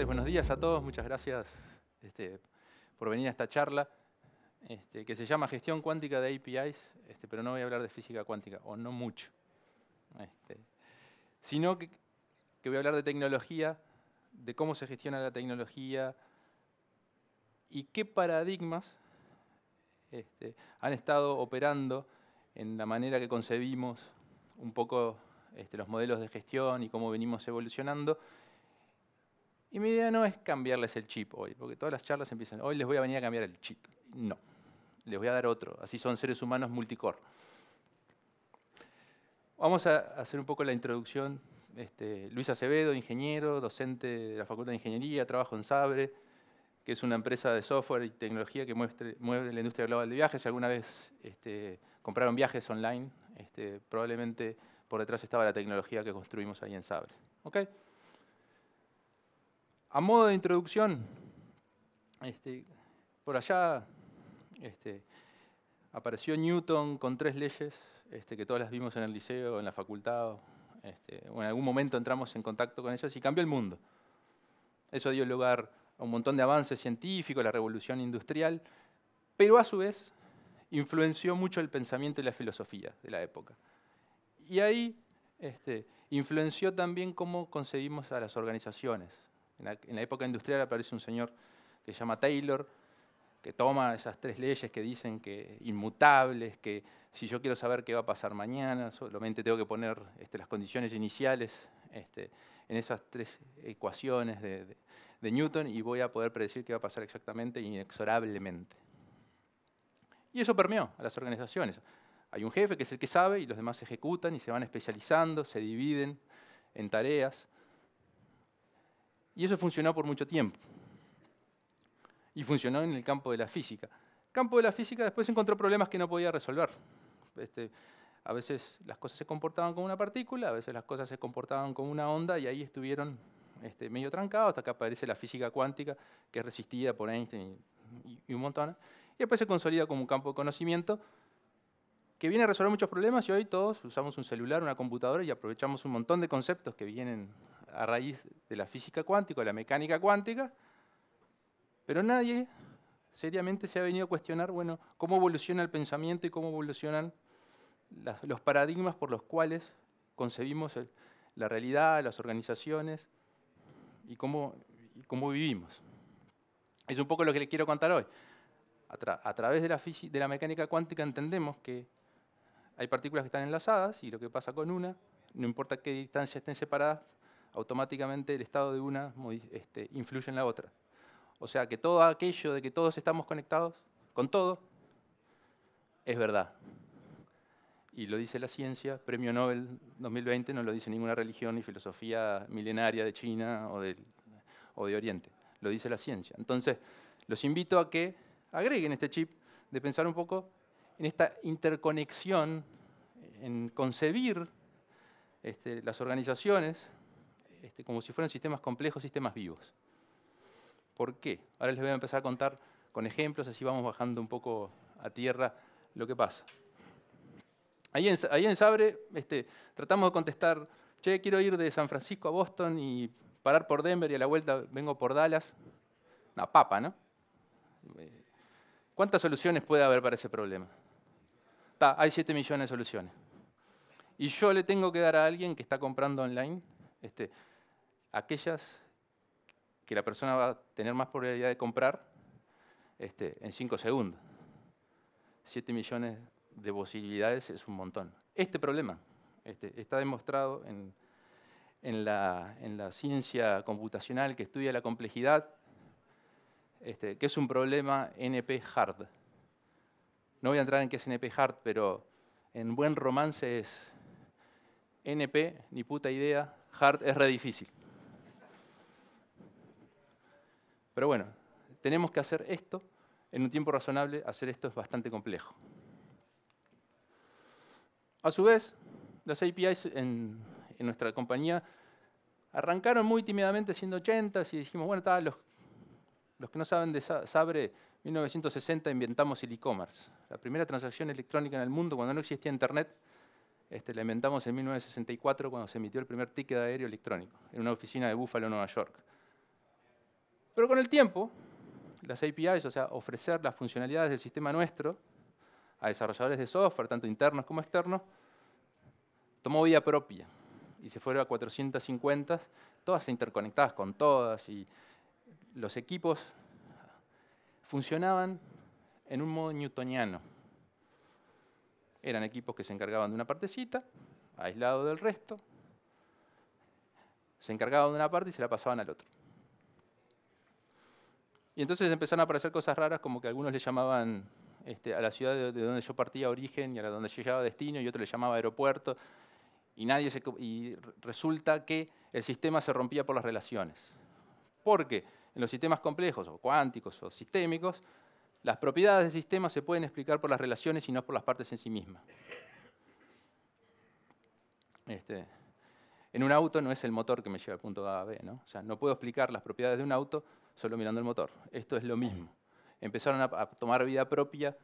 Buenos días a todos, muchas gracias por venir a esta charla que se llama Gestión Cuántica de APIs, pero no voy a hablar de física cuántica, o no mucho, sino que voy a hablar de tecnología, de cómo se gestiona la tecnología y qué paradigmas han estado operando en la manera que concebimos un poco los modelos de gestión y cómo venimos evolucionando. Y mi idea no es cambiarles el chip hoy, porque todas las charlas empiezan, hoy les voy a venir a cambiar el chip. No, les voy a dar otro, así son seres humanos multicore. Vamos a hacer un poco la introducción. Luis Acevedo, ingeniero, docente de la Facultad de Ingeniería, trabajo en Sabre, que es una empresa de software y tecnología que mueve la industria global de viajes. Si alguna vez compraron viajes online, probablemente por detrás estaba la tecnología que construimos ahí en Sabre. ¿Okay? A modo de introducción, por allá apareció Newton con 3 leyes que todas las vimos en el liceo, en la facultad, o en algún momento entramos en contacto con ellas y cambió el mundo. Eso dio lugar a un montón de avances científicos, la revolución industrial, pero a su vez influenció mucho el pensamiento y la filosofía de la época. Y ahí influenció también cómo concebimos a las organizaciones. En la época industrial aparece un señor que se llama Taylor, que toma esas 3 leyes que dicen que inmutables, que si yo quiero saber qué va a pasar mañana, solamente tengo que poner las condiciones iniciales en esas 3 ecuaciones de Newton y voy a poder predecir qué va a pasar exactamente inexorablemente. Y eso permeó a las organizaciones. Hay un jefe que es el que sabe y los demás se ejecutan y se van especializando, se dividen en tareas. Y eso funcionó por mucho tiempo. Y funcionó en el campo de la física. El campo de la física después encontró problemas que no podía resolver. A veces las cosas se comportaban como una partícula, a veces las cosas se comportaban como una onda, y ahí estuvieron medio trancados hasta que aparece la física cuántica, que es resistida por Einstein y un montón. Y después se consolida como un campo de conocimiento que viene a resolver muchos problemas, y hoy todos usamos un celular, una computadora, y aprovechamos un montón de conceptos que vienen a raíz de la física cuántica o la mecánica cuántica, pero nadie seriamente se ha venido a cuestionar, bueno, cómo evoluciona el pensamiento y cómo evolucionan los paradigmas por los cuales concebimos la realidad, las organizaciones y cómo vivimos. Es un poco lo que les quiero contar hoy. A través de la mecánica cuántica entendemos que hay partículas que están enlazadas y lo que pasa con una, no importa qué distancia estén separadas, automáticamente el estado de una influye en la otra. O sea que todo aquello de que todos estamos conectados con todo es verdad. Y lo dice la ciencia, Premio Nobel 2020, no lo dice ninguna religión ni filosofía milenaria de China o de Oriente. Lo dice la ciencia. Entonces, los invito a que agreguen este chip de pensar un poco en esta interconexión, en concebir las organizaciones como si fueran sistemas complejos, sistemas vivos. ¿Por qué? Ahora les voy a empezar a contar con ejemplos, así vamos bajando un poco a tierra lo que pasa. Ahí en Sabre tratamos de contestar, che, quiero ir de San Francisco a Boston y parar por Denver y a la vuelta vengo por Dallas. Una papa, ¿no? ¿Cuántas soluciones puede haber para ese problema? Hay 7 millones de soluciones. Y yo le tengo que dar a alguien que está comprando online aquellas que la persona va a tener más probabilidad de comprar en 5 segundos. 7 millones de posibilidades es un montón. Este problema está demostrado en la ciencia computacional que estudia la complejidad, que es un problema NP-hard. No voy a entrar en qué es NP-hard, pero en buen romance es NP, ni puta idea, hard es re difícil. Pero bueno, tenemos que hacer esto en un tiempo razonable. Hacer esto es bastante complejo. A su vez, las APIs en nuestra compañía arrancaron muy tímidamente siendo 80s y dijimos, bueno, los que no saben de Sabre, en 1960 inventamos el e-commerce. La primera transacción electrónica en el mundo, cuando no existía Internet, la inventamos en 1964 cuando se emitió el primer ticket aéreo electrónico en una oficina de Buffalo, Nueva York. Pero con el tiempo, las APIs, o sea, ofrecer las funcionalidades del sistema nuestro a desarrolladores de software, tanto internos como externos, tomó vida propia y se fueron a 450, todas interconectadas con todas, y los equipos funcionaban en un modo newtoniano. Eran equipos que se encargaban de una partecita, aislado del resto, se encargaban de una parte y se la pasaban al otro. Y entonces empezaron a aparecer cosas raras, como que algunos le llamaban a la ciudad de donde yo partía origen y a la donde yo llegaba destino, y otro le llamaba aeropuerto, y resulta que el sistema se rompía por las relaciones. Porque en los sistemas complejos, o cuánticos, o sistémicos, las propiedades del sistema se pueden explicar por las relaciones y no por las partes en sí mismas. En un auto no es el motor que me lleva al punto A a B, ¿no? O sea, no puedo explicar las propiedades de un auto solo mirando el motor. Esto es lo mismo. Empezaron a tomar vida propia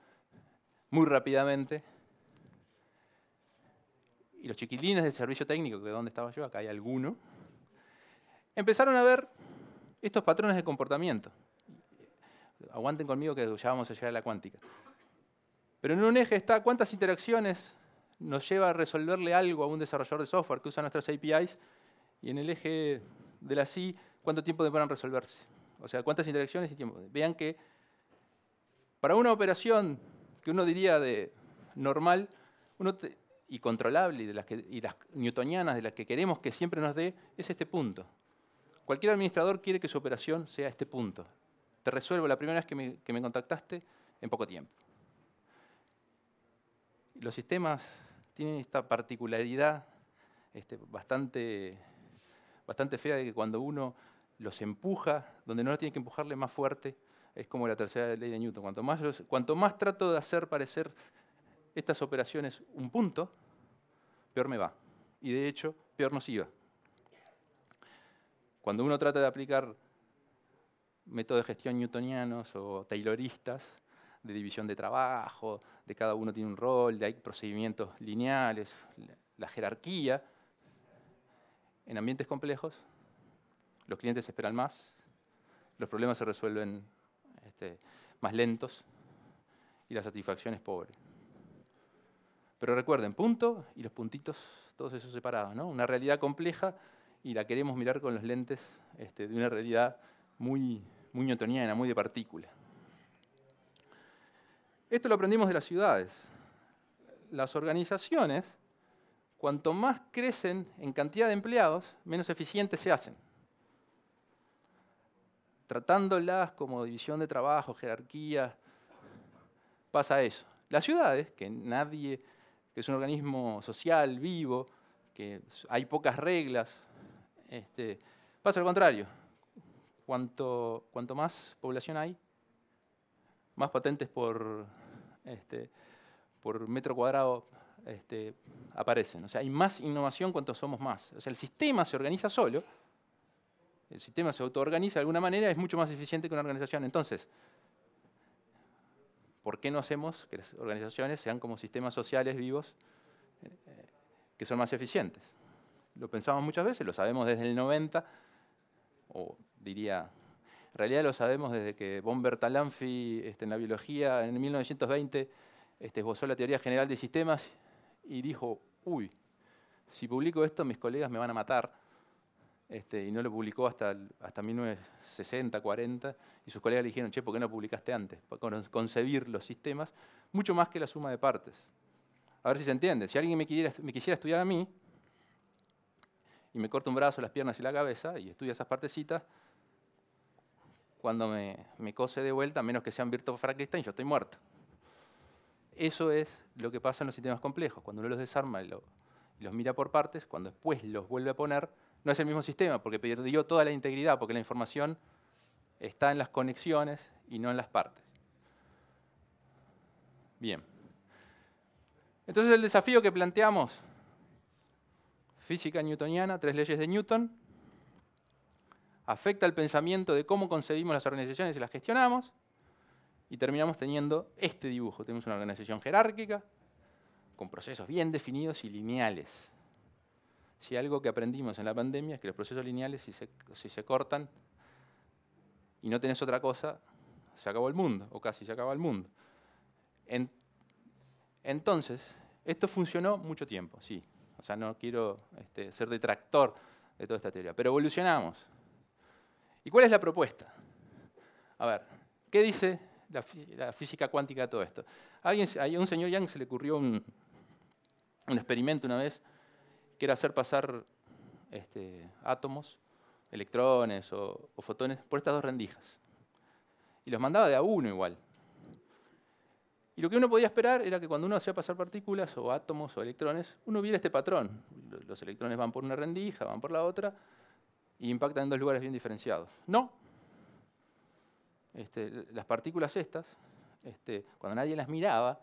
muy rápidamente. Y los chiquilines del servicio técnico, que ¿dónde estaba yo? Acá hay alguno. Empezaron a ver estos patrones de comportamiento. Aguanten conmigo que ya vamos a llegar a la cuántica. Pero en un eje está cuántas interacciones nos lleva a resolverle algo a un desarrollador de software que usa nuestras APIs, y en el eje de la CI, cuánto tiempo demoran resolverse. O sea, cuántas interacciones y tiempo. Vean que para una operación que uno diría de normal y controlable, y las newtonianas de las que queremos que siempre nos dé, es este punto. Cualquier administrador quiere que su operación sea este punto. Te resuelvo la primera vez que me contactaste en poco tiempo. Y los sistemas tienen esta particularidad bastante fea, de que cuando uno los empuja, donde no lo tiene que empujarle más fuerte, es como la tercera ley de Newton. Cuanto más trato de hacer parecer estas operaciones un punto, peor me va. Y de hecho, peor nos iba. Cuando uno trata de aplicar métodos de gestión newtonianos o tayloristas, de división de trabajo, de cada uno tiene un rol, de hay procedimientos lineales, la jerarquía, en ambientes complejos, los clientes esperan más, los problemas se resuelven más lentos y la satisfacción es pobre. Pero recuerden, punto y los puntitos, todos esos separados, ¿no? Una realidad compleja y la queremos mirar con los lentes de una realidad muy newtoniana, muy de partícula. Esto lo aprendimos de las ciudades. Las organizaciones, cuanto más crecen en cantidad de empleados, menos eficientes se hacen. Tratándolas como división de trabajo, jerarquía, pasa eso. Las ciudades, que es un organismo social, vivo, que hay pocas reglas, pasa lo contrario. Cuanto más población hay, más patentes por metro cuadrado aparecen. O sea, hay más innovación cuanto somos más. O sea, el sistema se organiza solo, el sistema se autoorganiza de alguna manera, es mucho más eficiente que una organización. Entonces, ¿por qué no hacemos que las organizaciones sean como sistemas sociales vivos que son más eficientes? Lo pensamos muchas veces, lo sabemos desde el 90, o diría, en realidad lo sabemos desde que von Bertalanffy en la biología en 1920 esbozó la teoría general de sistemas y dijo, uy, si publico esto mis colegas me van a matar, y no lo publicó hasta 1960, 40, y sus colegas le dijeron, che, ¿por qué no publicaste antes? Para concebir los sistemas, mucho más que la suma de partes. A ver si se entiende. Si alguien me quisiera estudiar a mí, y me corta un brazo, las piernas y la cabeza, y estudia esas partecitas, cuando me cose de vuelta, a menos que sean Virchow Frankenstein, yo estoy muerto. Eso es lo que pasa en los sistemas complejos. Cuando uno los desarma y los mira por partes, cuando después los vuelve a poner, no es el mismo sistema, porque perdió toda la integridad, porque la información está en las conexiones y no en las partes. Bien. Entonces el desafío que planteamos, física newtoniana, 3 leyes de Newton, afecta el pensamiento de cómo concebimos las organizaciones y las gestionamos, y terminamos teniendo este dibujo. Tenemos una organización jerárquica, con procesos bien definidos y lineales. Si algo que aprendimos en la pandemia es que los procesos lineales, si se cortan y no tenés otra cosa, se acabó el mundo, o casi se acaba el mundo. Entonces, esto funcionó mucho tiempo, sí. O sea, no quiero ser detractor de toda esta teoría, pero evolucionamos. ¿Y cuál es la propuesta? A ver, ¿qué dice la física cuántica de todo esto? A un señor Young se le ocurrió un experimento una vez, que era hacer pasar átomos, electrones o fotones por estas dos rendijas. Y los mandaba de a uno igual. Y lo que uno podía esperar era que cuando uno hacía pasar partículas o átomos o electrones, uno viera este patrón. Los electrones van por una rendija, van por la otra, y impactan en dos lugares bien diferenciados. No. Las partículas estas, cuando nadie las miraba,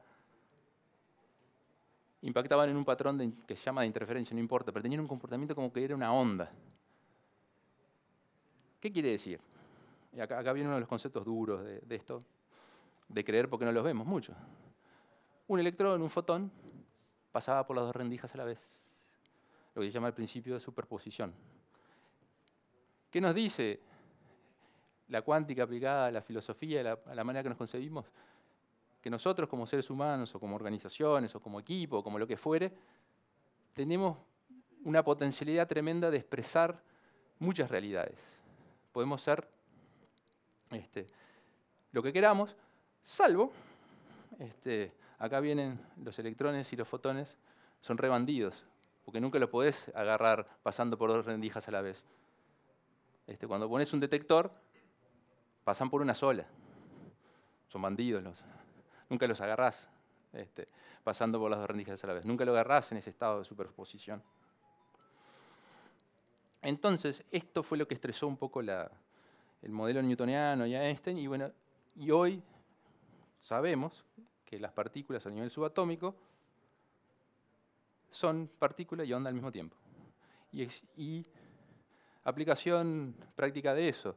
impactaban en un patrón que se llama de interferencia, no importa, pero tenían un comportamiento como que era una onda. ¿Qué quiere decir? Y acá viene uno de los conceptos duros de esto, de creer porque no los vemos mucho. Un electrón, un fotón, pasaba por las dos rendijas a la vez, lo que se llama el principio de superposición. ¿Qué nos dice la cuántica aplicada a la filosofía, a la manera que nos concebimos? Que nosotros como seres humanos, o como organizaciones, o como equipo, o como lo que fuere, tenemos una potencialidad tremenda de expresar muchas realidades. Podemos ser lo que queramos, salvo, acá vienen los electrones y los fotones, son re bandidos, porque nunca los podés agarrar pasando por dos rendijas a la vez. Cuando pones un detector, pasan por una sola. Son bandidos, nunca los agarrás pasando por las dos rendijas a la vez. Nunca lo agarrás en ese estado de superposición. Entonces, esto fue lo que estresó un poco el modelo newtoniano y a Einstein, y hoy sabemos que las partículas a nivel subatómico son partícula y onda al mismo tiempo. Y aplicación práctica de eso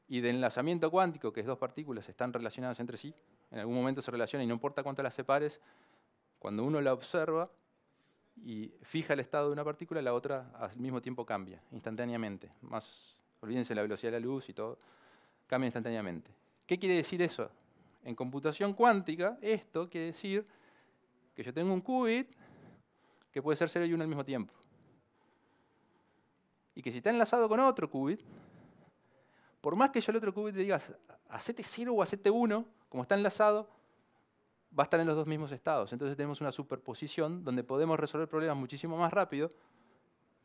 y de enlazamiento cuántico, que es dos partículas están relacionadas entre sí, en algún momento se relacionan y no importa cuánto las separes, cuando uno la observa y fija el estado de una partícula, la otra al mismo tiempo cambia, instantáneamente. Olvídense de la velocidad de la luz y todo, cambia instantáneamente. ¿Qué quiere decir eso? En computación cuántica, esto quiere decir que yo tengo un qubit que puede ser 0 y 1 al mismo tiempo. Y que si está enlazado con otro qubit, por más que yo al otro qubit le diga hacete 0 o hacete 1, como está enlazado, va a estar en los dos mismos estados. Entonces tenemos una superposición donde podemos resolver problemas muchísimo más rápido,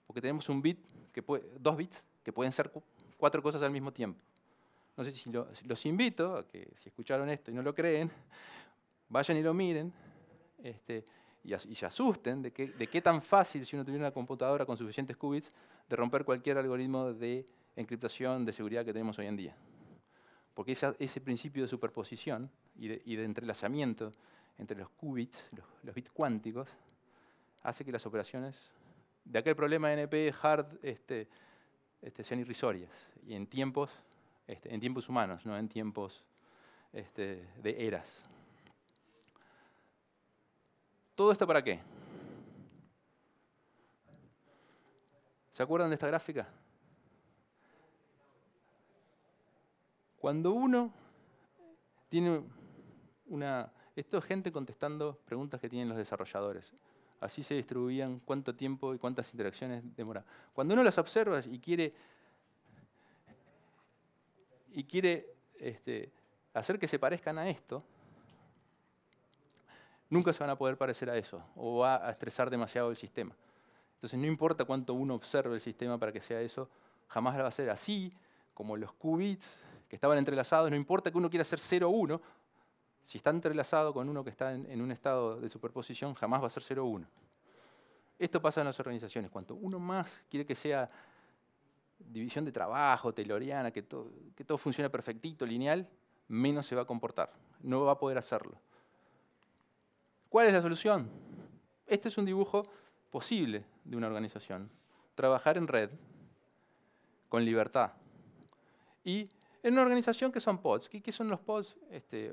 porque tenemos dos bits que pueden ser 4 cosas al mismo tiempo. No sé si los invito a que, si escucharon esto y no lo creen, vayan y lo miren y se asusten de qué tan fácil, si uno tuviera una computadora con suficientes qubits, de romper cualquier algoritmo de encriptación de seguridad que tenemos hoy en día. Porque ese principio de superposición y de entrelazamiento entre los qubits, los bits cuánticos, hace que las operaciones de aquel problema NP hard sean irrisorias y en tiempos humanos, no en tiempos de eras. ¿Todo esto para qué? ¿Se acuerdan de esta gráfica? Cuando uno tiene esto es gente contestando preguntas que tienen los desarrolladores. Así se distribuían cuánto tiempo y cuántas interacciones demora. Cuando uno las observa y quiere hacer que se parezcan a esto, nunca se van a poder parecer a eso, o va a estresar demasiado el sistema. Entonces no importa cuánto uno observe el sistema para que sea eso, jamás lo va a hacer así, como los qubits que estaban entrelazados, no importa que uno quiera hacer 0 o 1, si está entrelazado con uno que está en un estado de superposición, jamás va a ser 0 o 1. Esto pasa en las organizaciones. Cuanto uno más quiere que sea división de trabajo, tayloriana, que todo funcione perfectito, lineal, menos se va a comportar. No va a poder hacerlo. ¿Cuál es la solución? Este es un dibujo posible de una organización. Trabajar en red, con libertad. Y en una organización que son pods. ¿Qué son los pods?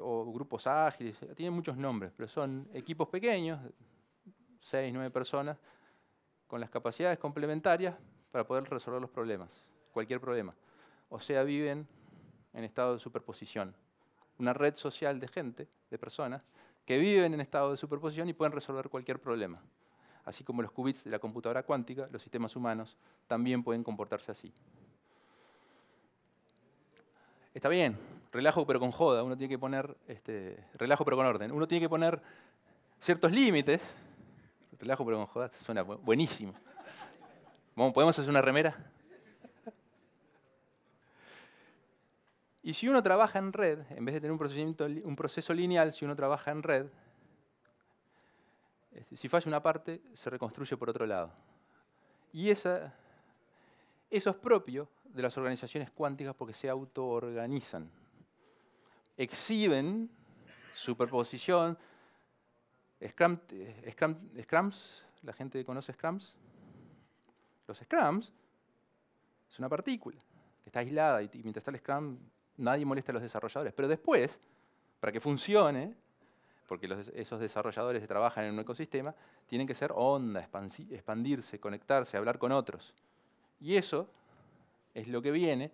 O grupos ágiles, tienen muchos nombres, pero son equipos pequeños, 6, 9 personas, con las capacidades complementarias para poder resolver los problemas, cualquier problema. O sea, viven en estado de superposición. Una red social de gente, de personas, que viven en estado de superposición y pueden resolver cualquier problema. Así como los qubits de la computadora cuántica, los sistemas humanos también pueden comportarse así. Está bien, relajo pero con joda, uno tiene que poner, relajo pero con orden. Uno tiene que poner ciertos límites. Relajo pero con joda suena buenísimo. ¿Podemos hacer una remera? Y si uno trabaja en red, en vez de tener un proceso lineal, si uno trabaja en red, si falla una parte, se reconstruye por otro lado. Y eso es propio de las organizaciones cuánticas porque se autoorganizan. Exhiben superposición. Scrums, la gente conoce Scrums. Los Scrums es una partícula que está aislada y mientras está el Scrum nadie molesta a los desarrolladores. Pero después, para que funcione, porque esos desarrolladores trabajan en un ecosistema, tienen que ser onda, expandirse, conectarse, hablar con otros. Y eso es lo que viene,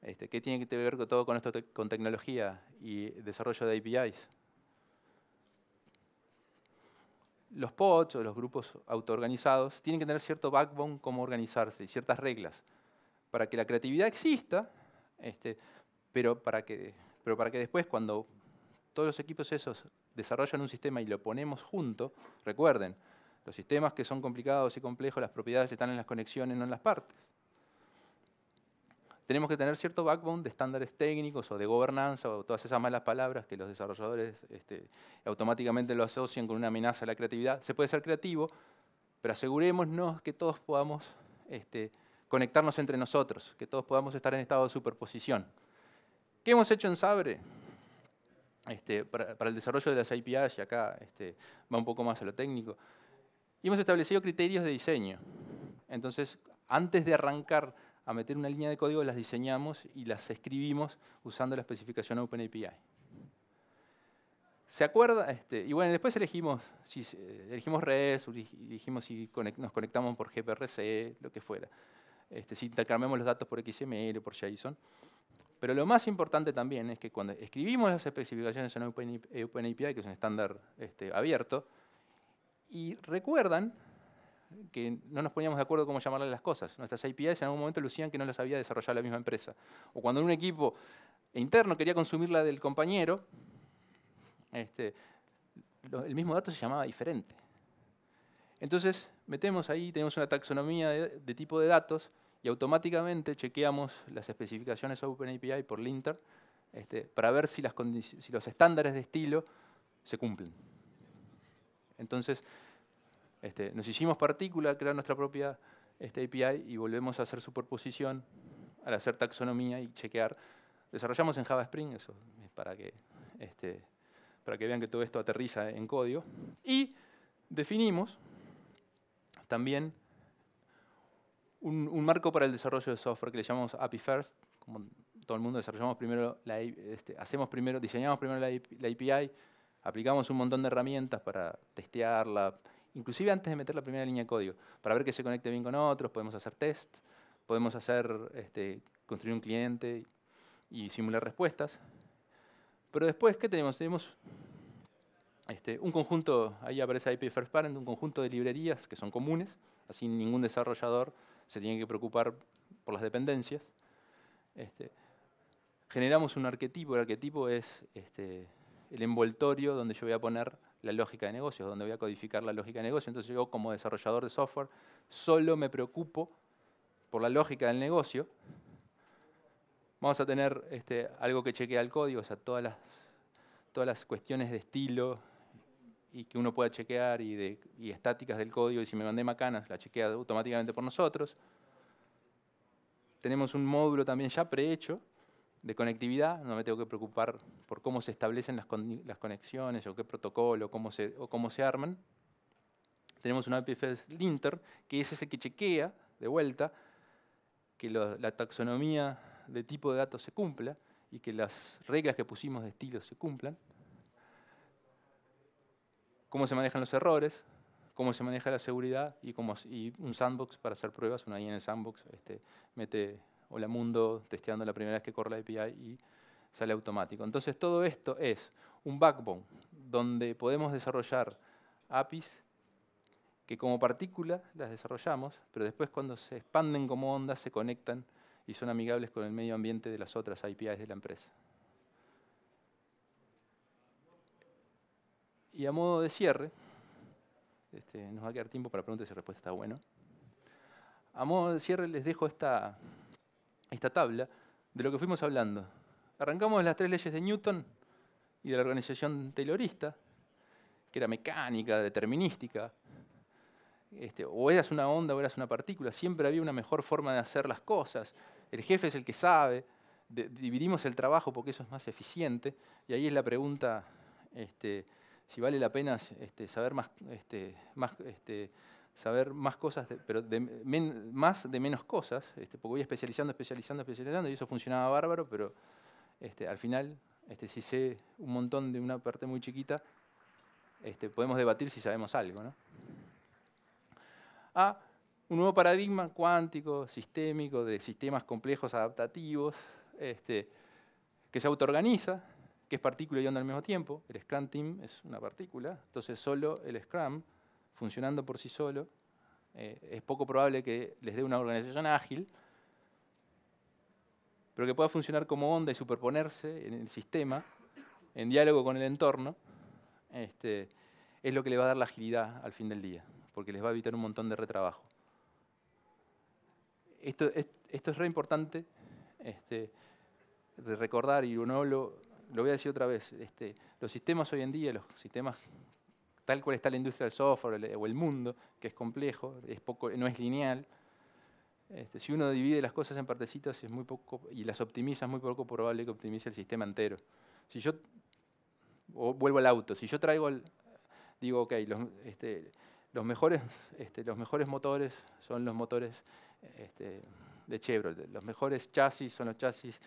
que tiene que ver todo con esto, con tecnología y desarrollo de APIs. Los pods o los grupos autoorganizados tienen que tener cierto backbone cómo organizarse y ciertas reglas para que la creatividad exista, pero para que después cuando todos los equipos esos desarrollan un sistema y lo ponemos junto, recuerden, los sistemas que son complicados y complejos, las propiedades están en las conexiones, no en las partes. Tenemos que tener cierto backbone de estándares técnicos o de gobernanza o todas esas malas palabras que los desarrolladores automáticamente lo asocian con una amenaza a la creatividad. Se puede ser creativo, pero asegurémonos que todos podamos conectarnos entre nosotros, que todos podamos estar en estado de superposición. ¿Qué hemos hecho en Sabre? Para el desarrollo de las APIs, y acá va un poco más a lo técnico, y hemos establecido criterios de diseño. Entonces, antes de arrancar a meter una línea de código, las diseñamos y las escribimos usando la especificación OpenAPI. ¿Se acuerda? Y bueno, después elegimos REST, elegimos si nos conectamos por gPRC, lo que fuera. Si intercambiamos los datos por XML o por JSON. Pero lo más importante también es que cuando escribimos las especificaciones en OpenAPI, que es un estándar abierto, y recuerdan que no nos poníamos de acuerdo cómo llamarle las cosas. Nuestras APIs en algún momento lucían que no las había desarrollado la misma empresa. O cuando un equipo interno quería consumir la del compañero, el mismo dato se llamaba diferente. Entonces, metemos ahí, tenemos una taxonomía de tipo de datos y automáticamente chequeamos las especificaciones OpenAPI por linter para ver si los estándares de estilo se cumplen. Entonces, nos hicimos partícula, crear nuestra propia API y volvemos a hacer superposición al hacer taxonomía y chequear. Desarrollamos en Java Spring, eso es para que vean que todo esto aterriza en código. Y definimos también un marco para el desarrollo de software que le llamamos API First. Como todo el mundo, diseñamos primero la API, aplicamos un montón de herramientas para testearla, inclusive antes de meter la primera línea de código, para ver que se conecte bien con otros, podemos hacer tests, podemos construir un cliente y simular respuestas. Pero después, ¿qué tenemos? Tenemos un conjunto, ahí aparece API First Parent, un conjunto de librerías que son comunes, así ningún desarrollador se tiene que preocupar por las dependencias. Generamos un arquetipo, el arquetipo es el envoltorio donde yo voy a poner la lógica de negocios, donde voy a codificar la lógica de negocio. Entonces yo como desarrollador de software solo me preocupo por la lógica del negocio. Vamos a tener algo que chequea el código, o sea, todas las cuestiones de estilo y que uno pueda chequear y estáticas del código, y si me mandé macanas, la chequea automáticamente por nosotros. tenemos un módulo también ya prehecho de conectividad, no me tengo que preocupar por cómo se establecen las conexiones o qué protocolo o cómo se arman. Tenemos un IPFS linter, que es ese que chequea, de vuelta, que la taxonomía de tipo de datos se cumpla y que las reglas que pusimos de estilo se cumplan. Cómo se manejan los errores, cómo se maneja la seguridad y un sandbox para hacer pruebas. Uno ahí en el sandbox mete hola mundo, testeando la primera vez que corre la API y sale automático. Entonces todo esto es un backbone donde podemos desarrollar APIs que como partícula las desarrollamos, pero después cuando se expanden como ondas se conectan y son amigables con el medio ambiente de las otras APIs de la empresa. Y a modo de cierre, nos va a quedar tiempo para preguntas y respuestas, está bueno. A modo de cierre les dejo esta tabla de lo que fuimos hablando. Arrancamos de las 3 leyes de Newton y de la organización taylorista, que era mecánica, determinística. O eras una onda o eras una partícula. Siempre había una mejor forma de hacer las cosas. El jefe es el que sabe. Dividimos el trabajo porque eso es más eficiente. Y ahí es la pregunta, si vale la pena saber más cosas, pero más de menos cosas, porque voy especializando y eso funcionaba bárbaro, pero al final, si sé un montón de una parte muy chiquita, podemos debatir si sabemos algo, ¿no? A un nuevo paradigma cuántico, sistémico, de sistemas complejos adaptativos, que se autoorganiza, que es partícula y onda al mismo tiempo. El Scrum Team es una partícula, entonces solo el Scrum, funcionando por sí solo, es poco probable que les dé una organización ágil, pero que pueda funcionar como onda y superponerse en el sistema, en diálogo con el entorno, es lo que le va a dar la agilidad al fin del día, porque les va a evitar un montón de retrabajo. Esto es re importante de recordar, y no lo voy a decir otra vez. Los sistemas hoy en día, los sistemas tal cual está la industria del software o el mundo, que es complejo, no es lineal. Si uno divide las cosas en partecitas es muy poco, y las optimiza, es muy poco probable que optimice el sistema entero. Vuelvo al auto, si yo traigo digo, ok, los mejores motores son los motores de Chevrolet, los mejores chasis son los chasis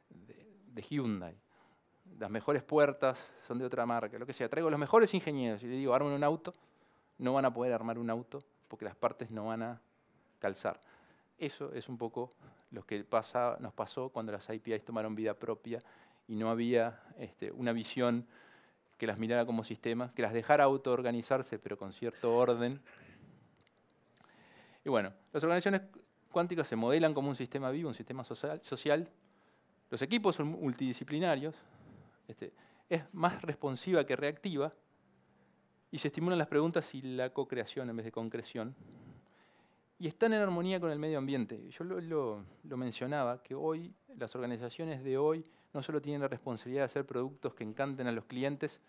de Hyundai, las mejores puertas son de otra marca, lo que sea. Traigo los mejores ingenieros y le digo, armen un auto, no van a poder armar un auto porque las partes no van a calzar. Eso es un poco lo que nos pasó cuando las APIs tomaron vida propia y no había una visión que las mirara como sistemas, que las dejara autoorganizarse, pero con cierto orden. Y bueno, las organizaciones cuánticas se modelan como un sistema vivo, un sistema social. Los equipos son multidisciplinarios, es más responsiva que reactiva, y se estimulan las preguntas y la co-creación en vez de concreción. Y están en armonía con el medio ambiente. Yo lo mencionaba, que hoy, las organizaciones de hoy, no solo tienen la responsabilidad de hacer productos que encanten a los clientes,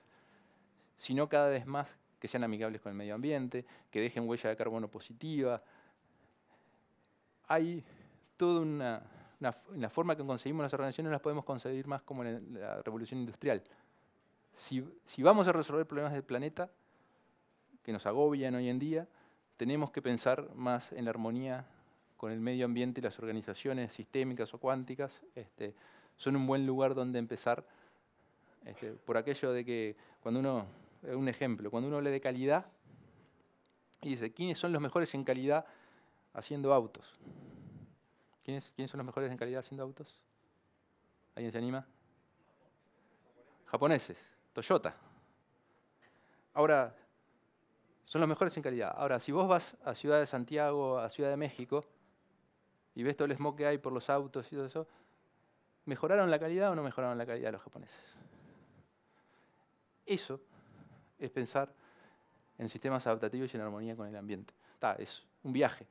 sino cada vez más que sean amigables con el medio ambiente, que dejen huella de carbono positiva. Hay toda una forma que concebimos las organizaciones, las podemos concebir más como en la revolución industrial. Si vamos a resolver problemas del planeta que nos agobian hoy en día, tenemos que pensar más en la armonía con el medio ambiente, y las organizaciones sistémicas o cuánticas son un buen lugar donde empezar, por aquello de que un ejemplo, cuando uno habla de calidad y dice, ¿quiénes son los mejores en calidad haciendo autos? ¿Quiénes son los mejores en calidad haciendo autos? ¿Alguien se anima? Japoneses, Toyota. Ahora, son los mejores en calidad. Ahora, si vos vas a Ciudad de Santiago, a Ciudad de México, y ves todo el smog que hay por los autos y todo eso, ¿mejoraron la calidad o no mejoraron la calidad de los japoneses? Eso es pensar en sistemas adaptativos y en armonía con el ambiente. Es un viaje.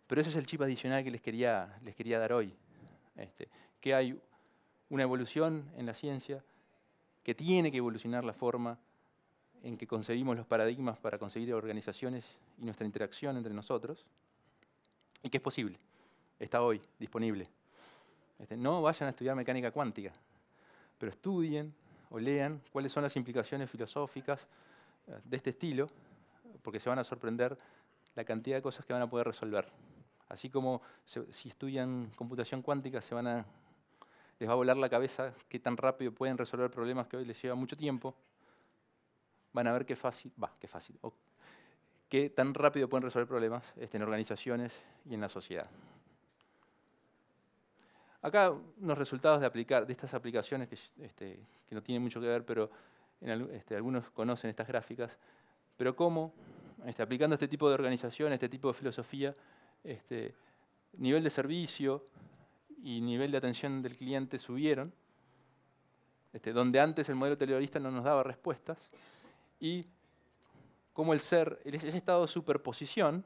Pero ese es el chip adicional que les quería dar hoy. Que hay una evolución en la ciencia, que tiene que evolucionar la forma en que concebimos los paradigmas para conseguir organizaciones y nuestra interacción entre nosotros. y que es posible. Está hoy disponible. No vayan a estudiar mecánica cuántica, pero estudien o lean cuáles son las implicaciones filosóficas de este estilo, porque se van a sorprender la cantidad de cosas que van a poder resolver. Así como si estudian computación cuántica les va a volar la cabeza qué tan rápido pueden resolver problemas que hoy les lleva mucho tiempo, van a ver qué tan rápido pueden resolver problemas en organizaciones y en la sociedad. Acá unos resultados de estas aplicaciones que no tienen mucho que ver, pero algunos conocen estas gráficas, pero cómo aplicando este tipo de organización, este tipo de filosofía, nivel de servicio y nivel de atención del cliente subieron, donde antes el modelo taylorista no nos daba respuestas, y cómo ese estado de superposición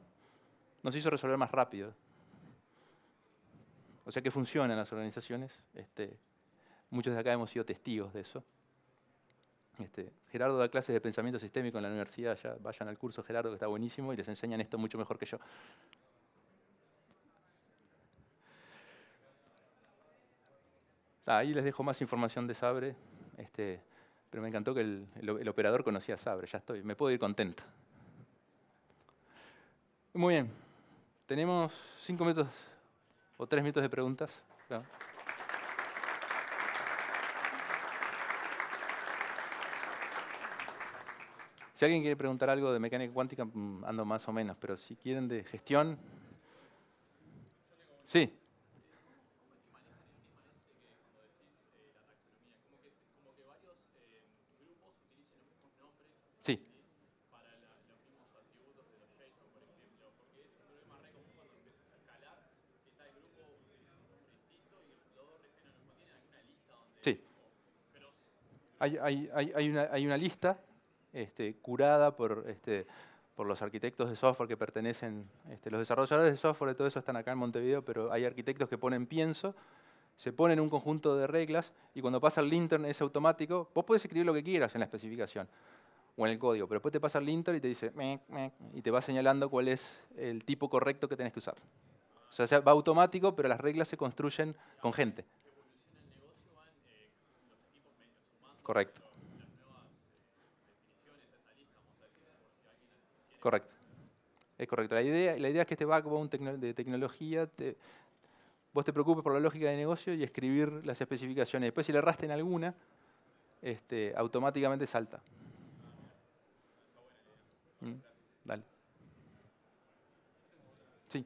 nos hizo resolver más rápido. O sea que funcionan las organizaciones. Muchos de acá hemos sido testigos de eso. Gerardo da clases de pensamiento sistémico en la universidad. Ya vayan al curso, Gerardo, que está buenísimo, y les enseñan esto mucho mejor que yo. Ahí les dejo más información de Sabre. Pero me encantó que el operador conocía a Sabre. Ya me puedo ir contento. Muy bien. Tenemos 5 minutos o 3 minutos de preguntas. Claro. Si alguien quiere preguntar algo de mecánica cuántica, ando más o menos, pero si quieren de gestión... Sí. Sí. Sí. Hay una lista curada por los arquitectos de software que pertenecen, los desarrolladores de software y todo eso están acá en Montevideo, pero hay arquitectos que ponen pienso, se ponen un conjunto de reglas y cuando pasa el linter es automático. Vos podés escribir lo que quieras en la especificación o en el código, pero después te pasa el linter y te dice y te va señalando cuál es el tipo correcto que tenés que usar. O sea, va automático, pero las reglas se construyen con gente. Correcto. Correcto. Es correcto. La idea es que este backbone de tecnología, vos te preocupes por la lógica de negocio y escribir las especificaciones. Después, si le erraste en alguna, automáticamente salta. Dale. Sí.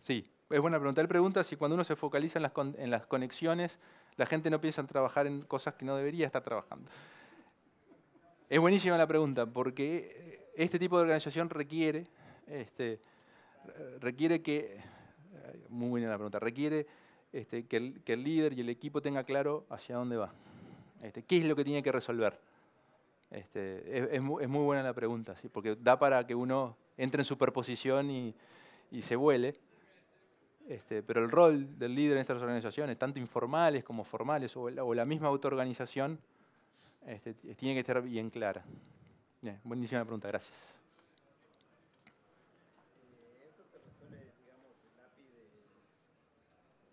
Sí, es buena pregunta. Él pregunta si cuando uno se focaliza en las conexiones, la gente no piensa en trabajar en cosas que no debería estar trabajando. Es buenísima la pregunta, porque este tipo de organización requiere muy buena la pregunta, requiere que el líder y el equipo tenga claro hacia dónde va, qué es lo que tiene que resolver. Es muy buena la pregunta, ¿sí? Porque da para que uno entre en superposición y se vuele. Pero el rol del líder en estas organizaciones, tanto informales como formales, o la misma autoorganización, tiene que estar bien clara. Bien, buenísima pregunta, gracias. Esto te resuelve, digamos, el API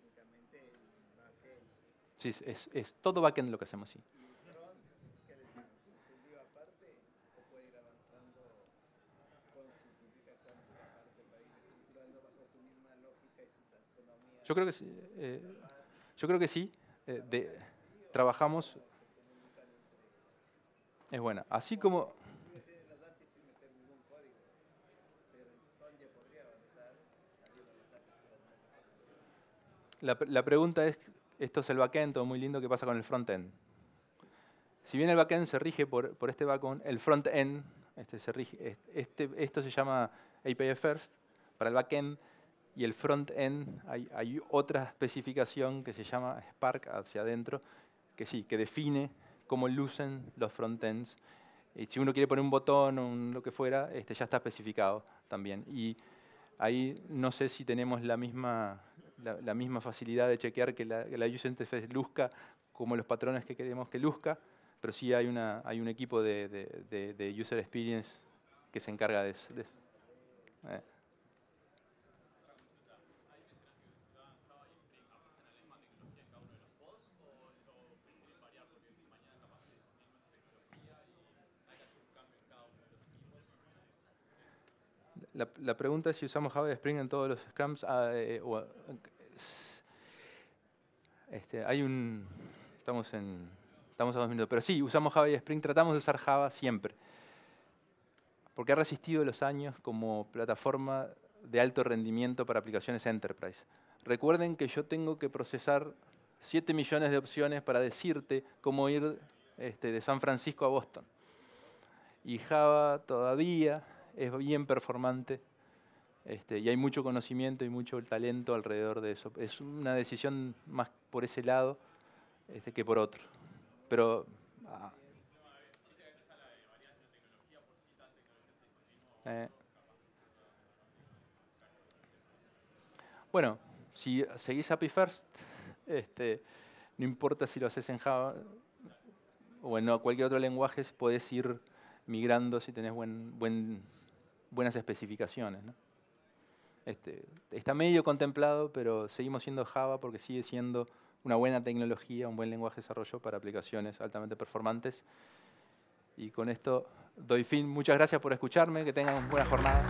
únicamente el backend. Sí, es todo backend lo que hacemos, sí. ¿Y front, qué le decimos? ¿Es un lío aparte o puede ir avanzando con su física cuántica aparte para ir estructurando bajo su misma lógica y su taxonomía? Yo creo que sí. Trabajamos. Es buena. Así como. Las APIs sin meter ningún código, pero el front ya podría avanzar saliendo las APIs. La pregunta es, esto es el backend, todo muy lindo, ¿qué pasa con el frontend? Si bien el backend se rige por este backend, el frontend esto se llama API First para el backend, y el frontend hay otra especificación que se llama Spark hacia adentro, que define cómo lucen los frontends. Y si uno quiere poner un botón o lo que fuera, ya está especificado también. Y ahí no sé si tenemos la misma facilidad de chequear que la user interface luzca como los patrones que queremos que luzca, pero sí hay un equipo de user experience que se encarga de eso. La pregunta es si usamos Java y Spring en todos los Scrums. Estamos a 2 minutos, pero sí, usamos Java y Spring. Tratamos de usar Java siempre, porque ha resistido los años como plataforma de alto rendimiento para aplicaciones Enterprise. Recuerden que yo tengo que procesar 7 millones de opciones para decirte cómo ir de San Francisco a Boston. Y Java todavía es bien performante y hay mucho conocimiento y mucho talento alrededor de eso. Es una decisión más por ese lado que por otro. Pero bueno, si seguís API First, no importa si lo haces en Java o en cualquier otro lenguaje, podés ir migrando si tenés buenas especificaciones, ¿no? Está medio contemplado, pero seguimos siendo Java porque sigue siendo una buena tecnología, un buen lenguaje de desarrollo para aplicaciones altamente performantes. Y con esto doy fin. Muchas gracias por escucharme. Que tengan una buena jornada.